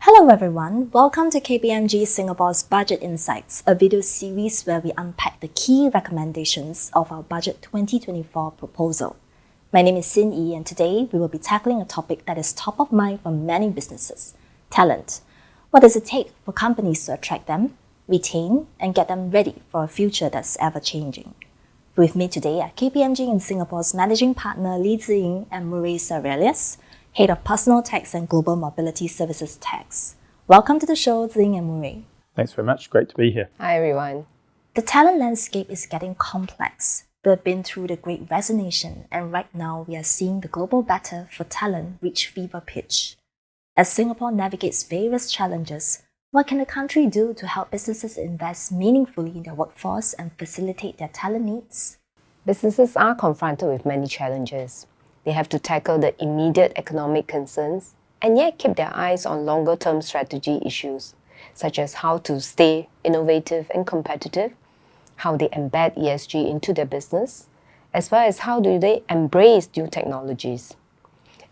Hello everyone, welcome to KPMG Singapore's Budget Insights, a video series where we unpack the key recommendations of our Budget 2024 proposal. My name is Xin Yi and today we will be tackling a topic that is top of mind for many businesses, talent. What does it take for companies to attract them, retain, and get them ready for a future that's ever-changing? With me today are KPMG in Singapore's Managing Partner Lee Sze Yeng and Murray Sarelius, Head of Personal Tax and Global Mobility Services Tax. Welcome to the show, Sze Yeng and Murray. Thanks very much. Great to be here. Hi, everyone. The talent landscape is getting complex. We've been through the Great Resignation, and right now we are seeing the global battle for talent reach fever pitch. As Singapore navigates various challenges, what can the country do to help businesses invest meaningfully in their workforce and facilitate their talent needs? Businesses are confronted with many challenges. They have to tackle the immediate economic concerns and yet keep their eyes on longer-term strategy issues, such as how to stay innovative and competitive, how they embed ESG into their business, as well as how do they embrace new technologies.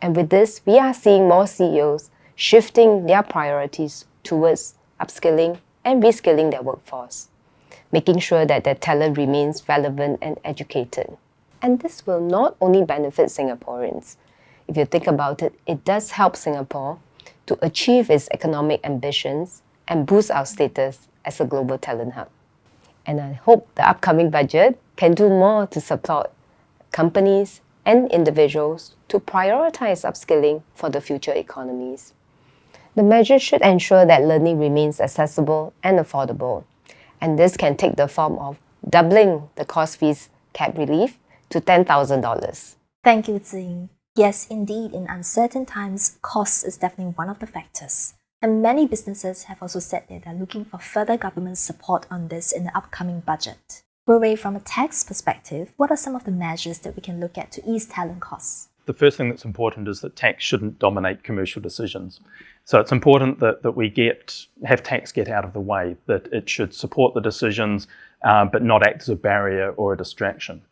And with this, we are seeing more CEOs shifting their priorities towards upskilling and reskilling their workforce, making sure that their talent remains relevant and educated. And this will not only benefit Singaporeans. If you think about it, it does help Singapore to achieve its economic ambitions and boost our status as a global talent hub. And I hope the upcoming budget can do more to support companies and individuals to prioritize upskilling for the future economies. The measure should ensure that learning remains accessible and affordable. And this can take the form of doubling the course fees cap relief to $10,000. Thank you, Sze Yeng. Yes, indeed, in uncertain times, cost is definitely one of the factors. And many businesses have also said that they're looking for further government support on this in the upcoming budget. Murray, from a tax perspective, what are some of the measures that we can look at to ease talent costs? The first thing that's important is that tax shouldn't dominate commercial decisions. So it's important that we have tax get out of the way, that it should support the decisions, but not act as a barrier or a distraction.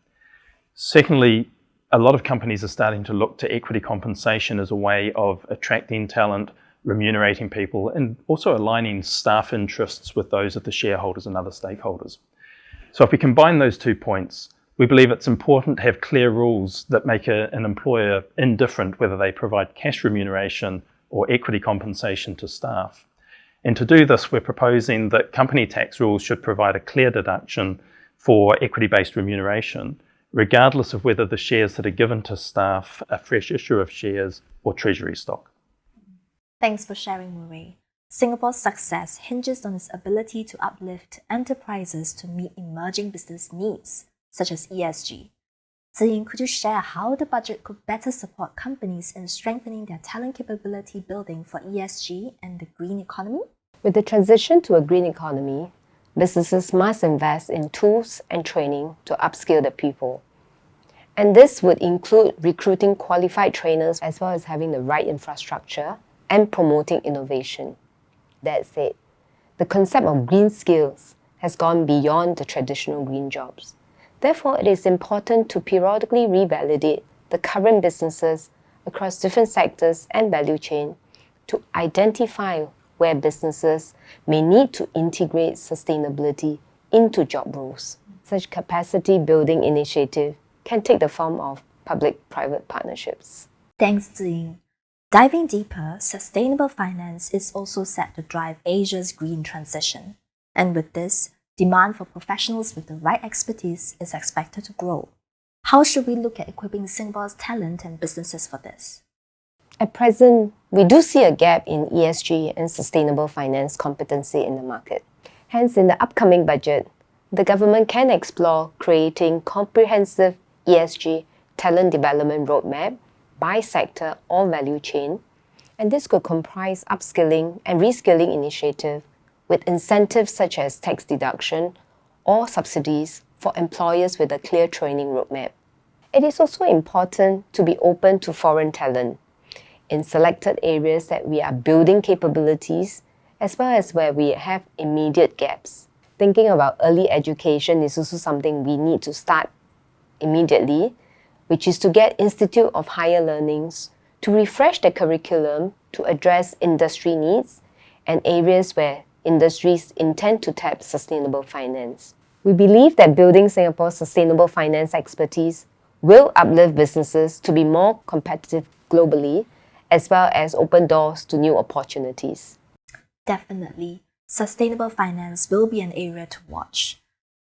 Secondly, a lot of companies are starting to look to equity compensation as a way of attracting talent, remunerating people, and also aligning staff interests with those of the shareholders and other stakeholders. So if we combine those 2 points, we believe it's important to have clear rules that make an employer indifferent whether they provide cash remuneration or equity compensation to staff. And to do this, we're proposing that company tax rules should provide a clear deduction for equity-based remuneration, regardless of whether the shares that are given to staff are fresh issue of shares or treasury stock. Thanks for sharing, Murray. Singapore's success hinges on its ability to uplift enterprises to meet emerging business needs, such as ESG. Sze Yeng, could you share how the budget could better support companies in strengthening their talent capability building for ESG and the green economy? With the transition to a green economy, businesses must invest in tools and training to upskill their people. And this would include recruiting qualified trainers as well as having the right infrastructure and promoting innovation. That said, the concept of green skills has gone beyond the traditional green jobs. Therefore, it is important to periodically revalidate the current businesses across different sectors and value chain to identify where businesses may need to integrate sustainability into job roles. Such capacity building initiative can take the form of public-private partnerships. Thanks, Sze Yeng. Diving deeper, sustainable finance is also set to drive Asia's green transition. And with this, demand for professionals with the right expertise is expected to grow. How should we look at equipping Singapore's talent and businesses for this? At present, we do see a gap in ESG and sustainable finance competency in the market. Hence, in the upcoming budget, the government can explore creating comprehensive ESG talent development roadmap by sector or value chain, and this could comprise upskilling and reskilling initiative with incentives such as tax deduction or subsidies for employers with a clear training roadmap. It is also important to be open to foreign talent in selected areas that we are building capabilities as well as where we have immediate gaps. Thinking about early education is also something we need to start immediately, which is to get Institute of Higher Learnings to refresh the curriculum to address industry needs and areas where industries intend to tap sustainable finance. We believe that building Singapore's sustainable finance expertise will uplift businesses to be more competitive globally, as well as open doors to new opportunities. Definitely, sustainable finance will be an area to watch.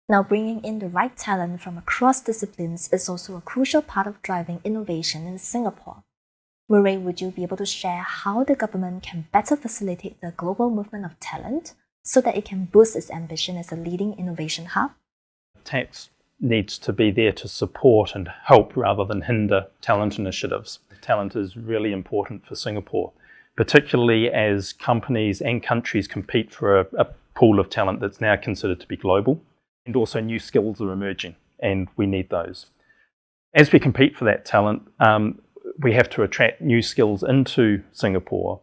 Now, bringing in the right talent from across disciplines is also a crucial part of driving innovation in Singapore. Murray, would you be able to share how the government can better facilitate the global movement of talent so that it can boost its ambition as a leading innovation hub? Tax needs to be there to support and help rather than hinder talent initiatives. Talent is really important for Singapore, particularly as companies and countries compete for a pool of talent that's now considered to be global. And also new skills are emerging, and we need those. As we compete for that talent, we have to attract new skills into Singapore,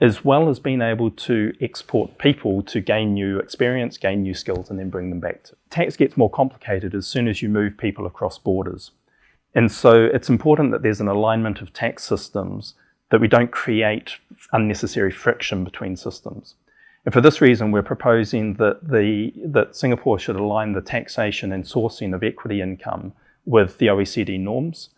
as well as being able to export people to gain new experience, gain new skills, and then bring them back. Tax gets more complicated as soon as you move people across borders. And so it's important that there's an alignment of tax systems, that we don't create unnecessary friction between systems. And for this reason, we're proposing that Singapore should align the taxation and sourcing of equity income with the OECD norms,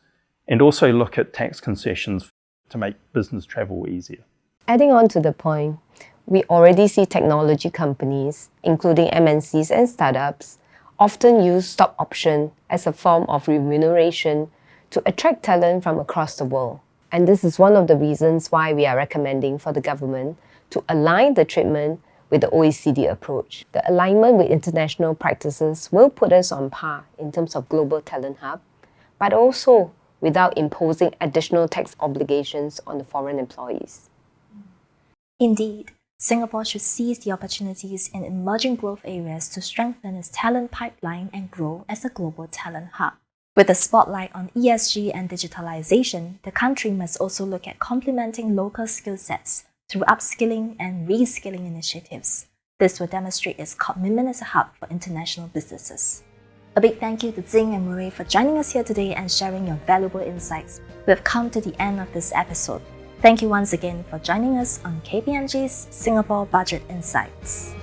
and also look at tax concessions to make business travel easier. Adding on to the point, we already see technology companies, including MNCs and startups, often use stock option as a form of remuneration to attract talent from across the world. And this is one of the reasons why we are recommending for the government to align the treatment with the OECD approach. The alignment with international practices will put us on par in terms of global talent hub, but also without imposing additional tax obligations on the foreign employees. Indeed, Singapore should seize the opportunities in emerging growth areas to strengthen its talent pipeline and grow as a global talent hub. With a spotlight on ESG and digitalization, the country must also look at complementing local skill sets through upskilling and reskilling initiatives. This will demonstrate its commitment as a hub for international businesses. A big thank you to Zing and Murray for joining us here today and sharing your valuable insights. We've come to the end of this episode. Thank you once again for joining us on KPMG's Singapore Budget Insights.